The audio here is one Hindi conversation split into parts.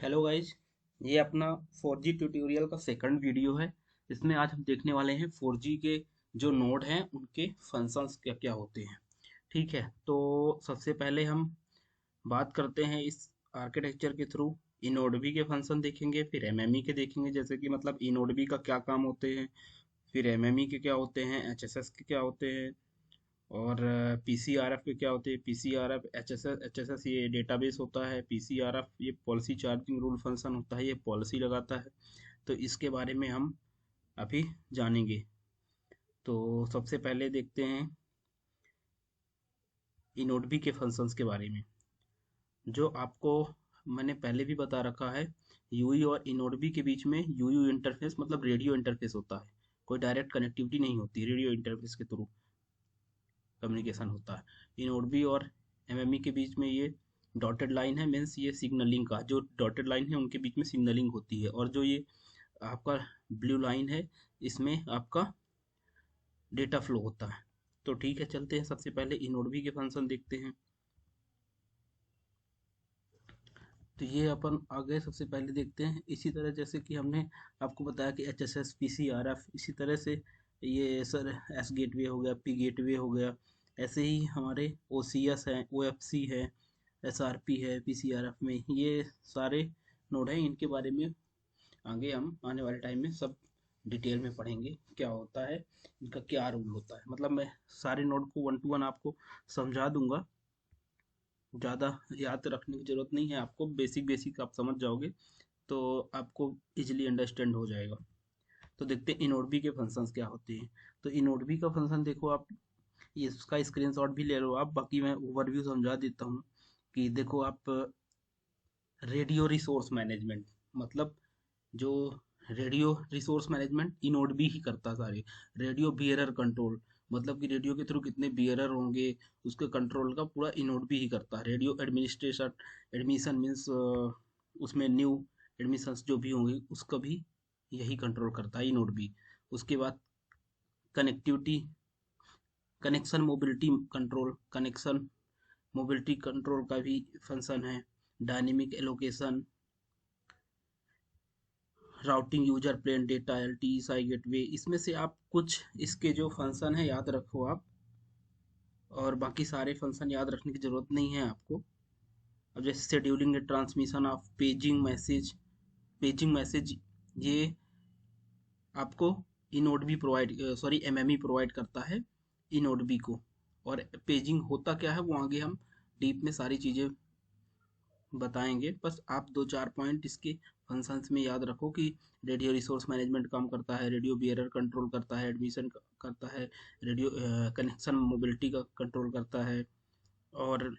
Hello guys. ये अपना 4G ट्यूटोरियल का सेकंड वीडियो है। इसमें आज हम देखने वाले हैं 4G के जो नोड हैं उनके फंक्शंस क्या क्या होते हैं। ठीक है, तो सबसे पहले हम बात करते हैं इस आर्किटेक्चर के थ्रू। इनोडबी के फंक्शन देखेंगे, फिर एमएमई के देखेंगे, जैसे कि मतलब इनोडबी का क्या काम होते हैं, फिर एमएमई के क्या होते हैं, एचएसएस के क्या होते हैं, और पीसीआरएफ के क्या होते हैं। पीसीआरएफ एचएसएस ये डेटाबेस होता है। पीसीआरएफ ये पॉलिसी चार्जिंग रूल फंक्शन होता है, ये पॉलिसी लगाता है। तो इसके बारे में हम अभी जानेंगे। तो सबसे पहले देखते हैं इनोडबी के फंक्शंस के बारे में, जो आपको मैंने पहले भी बता रखा है। यूई और इनोडबी के बीच में यूयू इंटरफेस मतलब रेडियो इंटरफेस होता है। कोई डायरेक्ट कनेक्टिविटी नहीं होती, रेडियो इंटरफेस के थ्रू कम्युनिकेशन होता है। इनोडबी और एमएमई के बीच में ये डॉटेड लाइन है, मीन्स ये सिग्नलिंग का जो डॉटेड लाइन है उनके बीच में सिग्नलिंग होती है। और जो ये आपका ब्लू लाइन है, इसमें आपका डेटा फ्लो होता है। तो ठीक है, चलते हैं सबसे पहले इनोडबी के फंक्शन देखते हैं। तो ये अपन आगे सबसे पहले देखते हैं, इसी तरह जैसे कि हमने आपको बताया कि H S S P C R F, इसी तरह से ये सर एस गेटवे हो गया, पी गेटवे हो गया। ऐसे ही हमारे ओ सी एस है, ओ एफ सी है, एस आर पी है, पी सी आर एफ में ये सारे नोड हैं। इनके बारे में आगे हम आने वाले टाइम में सब डिटेल में पढ़ेंगे, क्या होता है, इनका क्या रूल होता है। मतलब मैं सारे नोड को वन टू वन आपको समझा दूंगा, ज़्यादा याद रखने की ज़रूरत नहीं है आपको। बेसिक बेसिक आप समझ जाओगे तो आपको इजीली अंडरस्टैंड हो जाएगा। तो देखते हैं इनोडबी के फंक्शंस क्या होते हैं। तो इनोडबी का फंक्शन देखो आप, इसका स्क्रीनशॉट भी ले लो आप, बाकी मैं ओवरव्यू समझा देता हूँ। कि देखो आप, रेडियो रिसोर्स मैनेजमेंट मतलब जो रेडियो रिसोर्स मैनेजमेंट इनोडबी ही करता सारे। रेडियो बियरर कंट्रोल मतलब कि रेडियो के थ्रू कितने बियरर होंगे, उसके कंट्रोल का पूरा इनोडबी ही करता है। रेडियो एडमिनिस्ट्रेशन, एडमिशन मीन्स उसमें न्यू एडमिशंस जो भी होंगे उसका भी यही कंट्रोल करता है इनोडबी। उसके बाद connectivity, connection mobility control, connection mobility control का भी फंक्शन है। Dynamic allocation, routing, user plane data, L T साई गेटवे, इसमें से आप कुछ इसके जो फंक्शन है याद रखो आप, और बाकी सारे फंक्शन याद रखने की जरूरत नहीं है आपको। अब जैसे scheduling and transmission of paging message, paging message ये आपको इनोडबी प्रोवाइड, सॉरी एमएमई प्रोवाइड करता है इनोडबी को। और पेजिंग होता क्या है वो आगे हम डीप में सारी चीज़ें बताएंगे। बस आप दो चार पॉइंट इसके फंक्शंस में याद रखो कि रेडियो रिसोर्स मैनेजमेंट काम करता है, रेडियो बियरर कंट्रोल करता है, एडमिशन करता है, रेडियो कनेक्शन मोबिलिटी का कंट्रोल करता है, और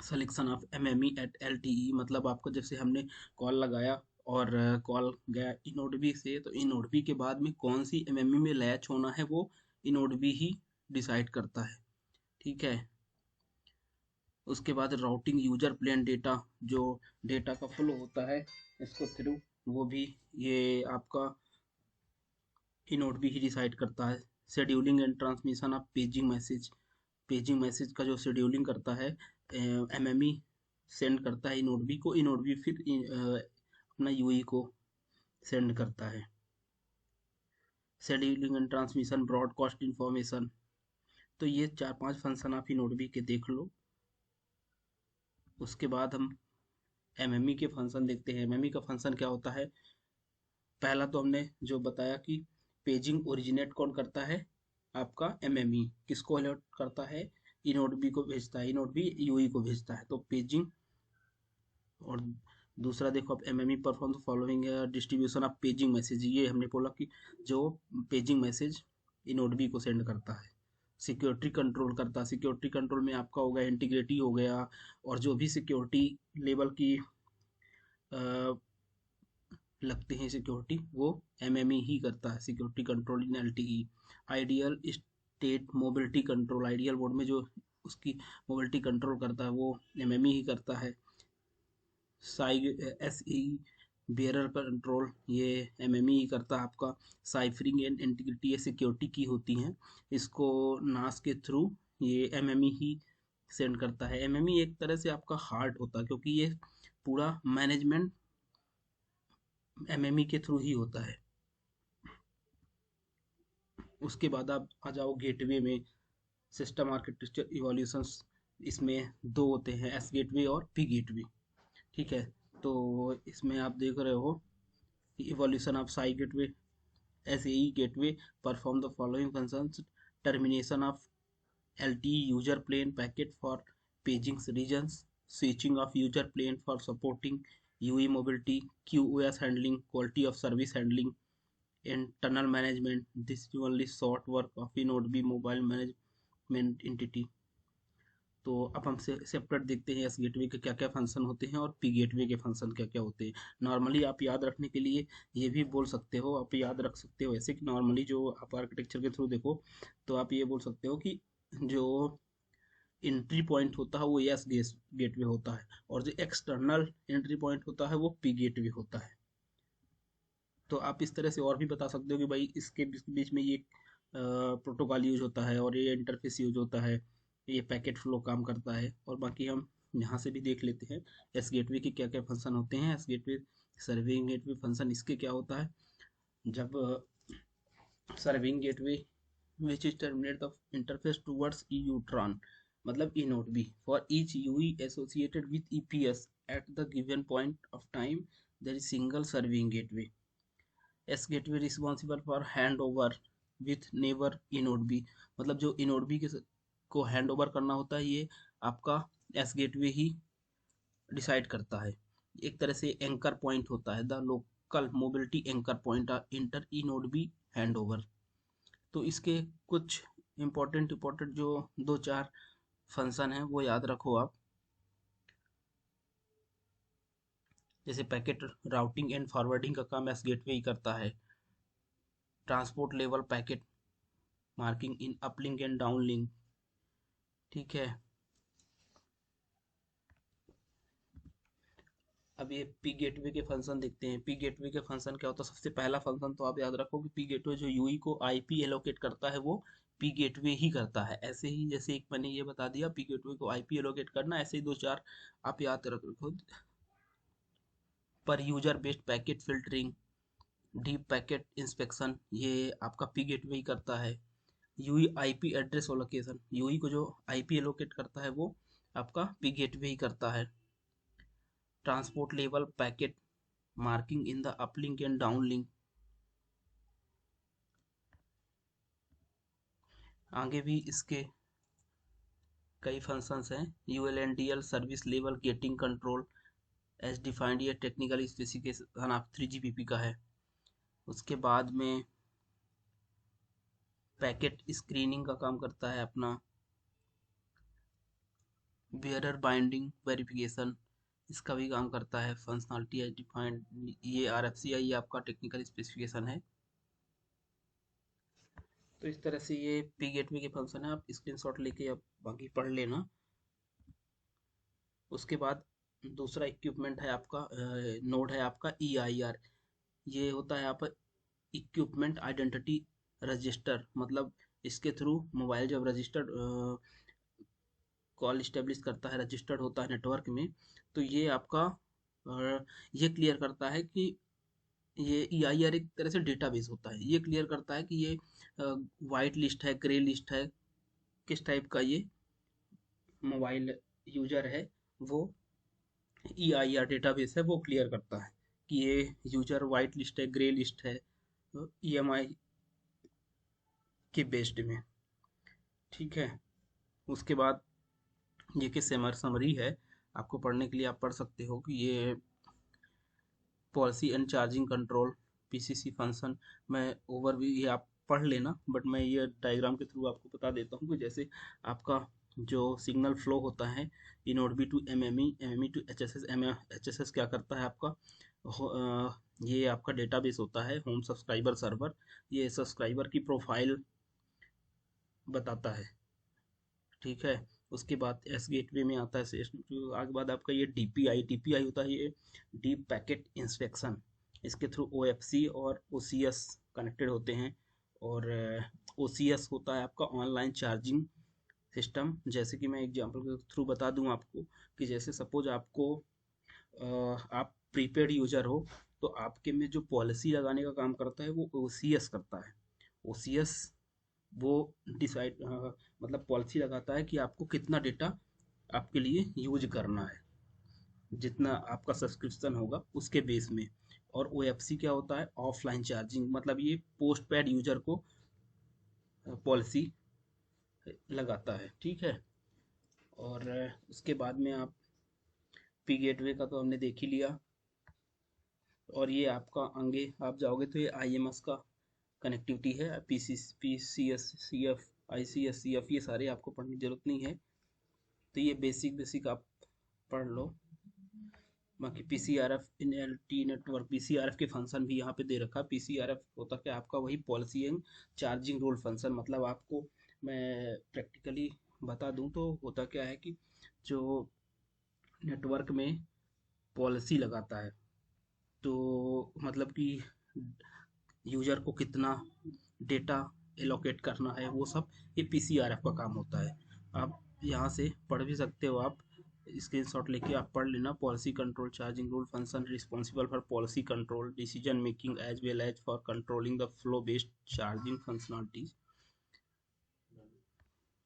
selection of MME eight LTE मतलब आपको जैसे हमने कॉल लगाया और कॉल गया इनोडबी से, तो इनोडबी के बाद में कौन सी एमएमई में लैच होना है वो इनोडबी ही डिसाइड करता है। ठीक है। उसके बाद राउटिंग यूजर प्लेन डेटा, जो डेटा का फ्लो होता है इसको थ्रू, वो भी ये आपका इनोडबी ही डिसाइड करता है। Scheduling and transmission of paging message, paging message का जो शेड्यूलिंग करता है एमएमई सेंड करता है इनोडबी को, इनोडबी फिर अपना यूई को सेंड करता है। Scheduling and transmission broadcast information, तो ये चार पांच फंक्शन आप इनोडबी के देख लो। उसके बाद हम एमएमई के फंक्शन देखते हैं। एमएमई का फंक्शन क्या होता है। पहला तो हमने जो बताया कि पेजिंग ओरिजिनेट कौन करता है, आपका एमएमई। किसको अलर्ट करता है, इनोडबी को भेजता है, इनोडबी यूई को भेजता है। तो पेजिंग, और दूसरा देखो आप MME perform the following distribution of paging message, ये हमने बोला कि जो पेजिंग मैसेज इनोडबी को सेंड करता है। सिक्योरिटी कंट्रोल करता है, सिक्योरिटी कंट्रोल में आपका हो गया इंटीग्रिटी हो गया, और जो भी सिक्योरिटी लेवल की लगते हैं सिक्योरिटी, वो एमएमई ही करता है। सिक्योरिटी कंट्रोल इन LTE. Ideal state mobility control, ideal mode में जो उसकी मोबिलिटी कंट्रोल करता है वो एमएमई ही करता है। Sai S E bearer control, ये एमएमई ही करता है आपका। साइफरिंग एंड इंटीग्रिटी, ये सिक्योरिटी की होती हैं, इसको नास के थ्रू ये एमएमई ही सेंड करता है। एमएमई एक तरह से आपका हार्ट होता है, क्योंकि ये पूरा मैनेजमेंट एमएमई के थ्रू ही होता है। उसके बाद आप आ जाओ गेटवे में, सिस्टम आर्किटेक्चर इवोल्यूशंस। इसमें दो होते हैं, एस गेटवे और पी गेटवे। ठीक है, तो इसमें आप देख रहे हो evolution of Sai gateway, SAE gateway perform the following functions: termination of LTE user plane packet for paging regions, switching of user plane for supporting UE mobility, QoS handling, quality of service handling, and tunnel management. This is only short work of eNodeB mobile management entity. तो अब हम से सेपरेट देखते हैं एस गेटवे के क्या क्या फंक्शन होते हैं और पी गेटवे के फंक्शन क्या क्या होते हैं। नॉर्मली आप याद रखने के लिए ये भी बोल सकते हो, आप याद रख सकते हो ऐसे कि नॉर्मली जो आप आर्किटेक्चर के थ्रू देखो तो आप ये बोल सकते हो कि जो एंट्री पॉइंट होता है वो एस गेटवे होता है, और जो एक्सटर्नल एंट्री पॉइंट होता है वो पी गेटवे होता है। तो आप इस तरह से और भी बता सकते हो कि भाई इसके बीच में ये प्रोटोकॉल यूज होता है और ये इंटरफेस यूज होता है, ये पैकेट फ्लो काम करता है। और बाकी हम यहाँ से भी देख लेते हैं एस गेटवे के क्या क्या फंक्शन होते हैं। S gateway serving gateway function इसके क्या होता है, जब serving gateway which is terminate the interface towards UTRAN, मतलब E node B for each UE associated with EPS at the given point of time there is single serving gateway. S gateway responsible for hand over with neighbour eNode B, मतलब जो इनोड बी को हैंड ओवर करना होता है ये आपका एस गेटवे ही डिसाइड करता है। एक तरह से एंकर पॉइंट होता है, the local mobility anchor point inter eNode B handover. तो इसके कुछ इम्पोर्टेंट जो दो चार फंक्शन है वो याद रखो आप, जैसे पैकेट राउटिंग एंड फॉरवर्डिंग का काम एस गेटवे ही करता है। Transport level packet marking in uplink and downlink. ठीक है, अब ये पी गेटवे के फंक्शन देखते हैं। पी गेटवे के फंक्शन क्या होता है, सबसे पहला फंक्शन तो आप याद रखो कि पी गेटवे जो यूई को आईपी एलोकेट करता है वो पी गेटवे ही करता है। ऐसे ही जैसे एक मैंने ये बता दिया पी गेटवे को आईपी एलोकेट करना, ऐसे ही दो चार आप याद रखो। पर user based packet filtering, deep packet inspection, ये आपका पी गेटवे ही करता है। UE IP address allocation, UE को जो आईपी एलोकेट करता है वो आपका पी गेटवे ही करता है। Transport level packet marking in the uplink and downlink. आगे भी इसके कई फंक्शंस हैं। UL and DL service level gating control as defined, ये टेक्निकल स्पेसिफिकेशन आप 3GPP का है। उसके बाद में पैकेट स्क्रीनिंग का काम करता है अपना। बेयरर बाइंडिंग वेरिफिकेशन इसका भी काम करता है। फंक्शनलिटी एज डिफाइंड, ये RFCI आपका टेक्निकल स्पेसिफिकेशन है। तो इस तरह से ये पी गेटवे के फंक्शन है, आप स्क्रीनशॉट लेके आप बाकी पढ़ लेना। उसके बाद दूसरा इक्विपमेंट है आपका नोड है आपका EIR। ये होता है आप इक्विपमेंट आइडेंटिटी रजिस्टर, मतलब इसके थ्रू मोबाइल जब रजिस्टर्ड कॉल इस्टेब्लिश करता है, रजिस्टर्ड होता है नेटवर्क में, तो ये आपका ये क्लियर करता है कि ये EIR एक तरह से डेटाबेस होता है। ये क्लियर करता है कि ये वाइट लिस्ट है, ग्रे लिस्ट है, किस टाइप का ये मोबाइल यूजर है। वो EIR डेटाबेस है, वो क्लियर करता है कि ये यूजर वाइट लिस्ट है, ग्रे लिस्ट है, EMI के बेस्ड में। ठीक है, उसके बाद ये कि समरी है, आपको पढ़ने के लिए आप पढ़ सकते हो कि ये policy and charging control PCC function. मैं ओवरव्यू ये आप पढ़ लेना, बट मैं ये डायग्राम के थ्रू आपको बता देता हूँ कि जैसे आपका जो सिग्नल फ्लो होता है eNode B to MME, MME to HSS, HSS क्या करता है आपका ये आपका डेटाबेस होता है होम सब्सक्राइबर सर्वर। ये सब्सक्राइबर की प्रोफाइल बताता है। ठीक है, उसके बाद एस गेटवे में आता है आगे बाद आपका ये DPI होता है ये डीप पैकेट इंस्पेक्शन। इसके थ्रू OFC और OCS कनेक्टेड होते हैं। और OCS होता है आपका ऑनलाइन चार्जिंग सिस्टम। जैसे कि मैं एग्जांपल के थ्रू बता दूं आपको कि जैसे सपोज आपको आप प्रीपेड यूजर हो तो आपके में जो पॉलिसी लगाने का काम करता है वो ओसीएस करता है। ओसीएस वो डिसाइड मतलब पॉलिसी लगाता है कि आपको कितना डेटा आपके लिए यूज करना है, जितना आपका सब्सक्रिप्शन होगा उसके बेस में। और ओएफसी क्या होता है, ऑफलाइन चार्जिंग, मतलब ये पोस्ट पेड यूजर को पॉलिसी लगाता है, ठीक है। और उसके बाद में आप पी गेटवे का तो हमने देख ही लिया। और ये आपका आगे आप जाओगे तो ये आईएमएस का कनेक्टिविटी है, P C S C F I C S C F, ये सारे आपको पढ़ने की जरूरत नहीं है, तो ये बेसिक बेसिक आप पढ़ लो। बाकी P C R F in L T network, P C R F के फंक्शन भी यहाँ पे दे रखा है। पी सी आर एफ होता क्या, आपका वही policy and charging role function. मतलब आपको मैं प्रैक्टिकली बता दूं तो होता क्या है कि जो नेटवर्क में पॉलिसी लगाता है, तो मतलब कि यूजर को कितना डेटा एलोकेट करना है, वो सब ये पीसीआरएफ का काम होता है। आप यहाँ से पढ़ भी सकते हो, आप स्क्रीनशॉट लेके आप पढ़ लेना। Policy control charging rule function responsible for policy control decision making as well as for controlling the flow based charging functionalities.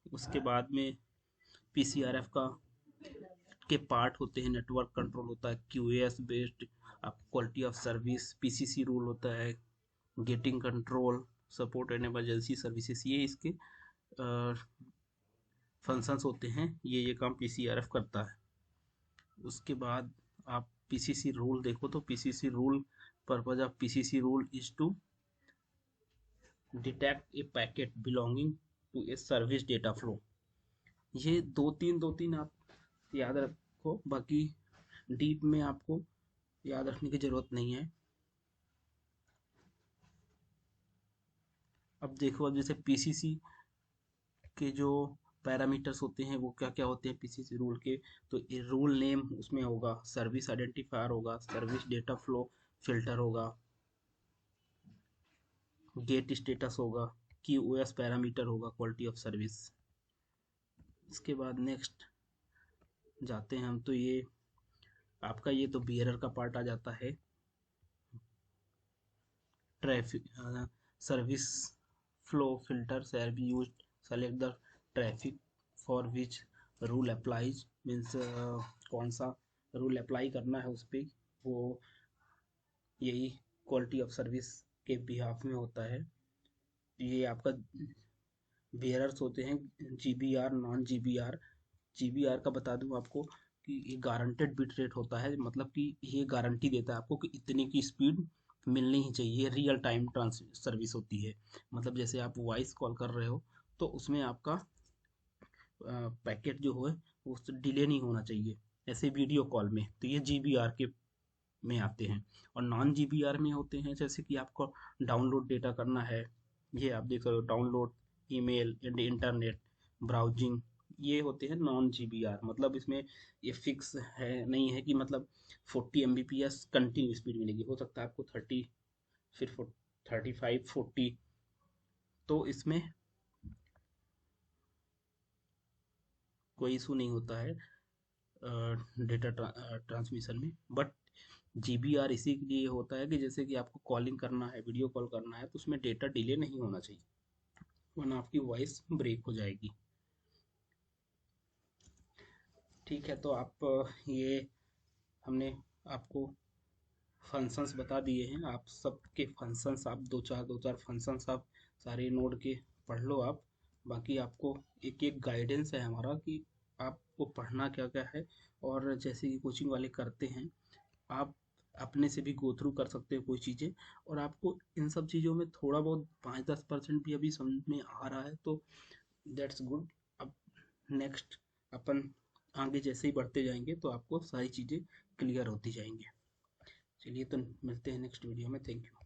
उसके बाद में पीसीआरएफ का के पार्ट होते हैं, नेटवर्क कंट्रोल होता है, क्यूएस बेस्ड आप quality of service, PCC rule होता है, getting control, support and emergency services, ये इसके फंक्शंस होते हैं। ये काम पीसीआरएफ करता है। उसके बाद आप पीसीसी रूल देखो तो PCC rule purpose of PCC rule is to detect a packet belonging to a service data flow. ये दो तीन आप याद रखो, बाकी डीप में आपको याद रखने की जरूरत नहीं है। अब देखो, अब जैसे पीसीसी के जो पैरामीटर्स होते हैं वो क्या क्या होते हैं पीसीसी रूल के, तो ये रूल नेम उसमें होगा, सर्विस आइडेंटिफायर होगा, सर्विस डेटा फ्लो फिल्टर होगा, गेट स्टेटस होगा, क्यूओएस पैरामीटर होगा, क्वालिटी ऑफ सर्विस। इसके बाद नेक्स्ट जाते हैं हम, तो ये आपका ये तो बियरर का पार्ट आ जाता है। Traffic service flow filter shall be used, select the traffic for which rule applies, means कौन सा रूल अप्लाई करना है उस पर, वो यही क्वालिटी ऑफ सर्विस के बिहाफ में होता है। ये आपका बेयरर्स होते हैं, जीबीआर नॉन जीबीआर। जीबीआर का बता दूं आपको कि ये गारंटेड बिट रेट होता है, मतलब कि ये गारंटी देता है आपको कि इतने की स्पीड मिलनी ही चाहिए। रियल टाइम ट्रांस सर्विस होती है, मतलब जैसे आप वॉइस कॉल कर रहे हो तो उसमें आपका पैकेट जो है वो डिले नहीं होना चाहिए। ऐसे वीडियो कॉल में तो ये जीबीआर के में आते हैं। और नॉन जीबीआर में होते हैं, जैसे कि आपको डाउनलोड डेटा करना है, ये आप देख सकते हो, download email and internet browsing, ये होते हैं नॉन जीबीआर। मतलब इसमें ये फिक्स है नहीं है कि मतलब 40 Mbps कंटिन्यू स्पीड मिलेगी, हो सकता है आपको 30, फिर 35, 40, तो इसमें कोई इशू नहीं होता है डेटा ट्रांसमिशन में। बट जीबीआर इसी के लिए होता है कि जैसे कि आपको कॉलिंग करना है, वीडियो कॉल करना है, तो उसमें डेटा डिले नहीं होना चाहिए, वरना आपकी वॉइस ब्रेक हो जाएगी। ठीक है, तो आप ये हमने आपको फंक्शंस बता दिए हैं। आप सबके फंक्शंस आप दो चार फंक्शंस आप सारे नोड के पढ़ लो आप। बाकी आपको एक एक गाइडेंस है हमारा कि आपको पढ़ना क्या क्या है, और जैसे कि कोचिंग वाले करते हैं, आप अपने से भी गो थ्रू कर सकते हो कोई चीज़ें, और आपको इन सब चीज़ों में थोड़ा बहुत 5-10% भी अभी समझ में आ रहा है तो दैट्स गुड। अब नेक्स्ट अपन आगे जैसे ही बढ़ते जाएंगे तो आपको सारी चीज़ें क्लियर होती जाएंगी। चलिए, तो मिलते हैं नेक्स्ट वीडियो में। Thank you.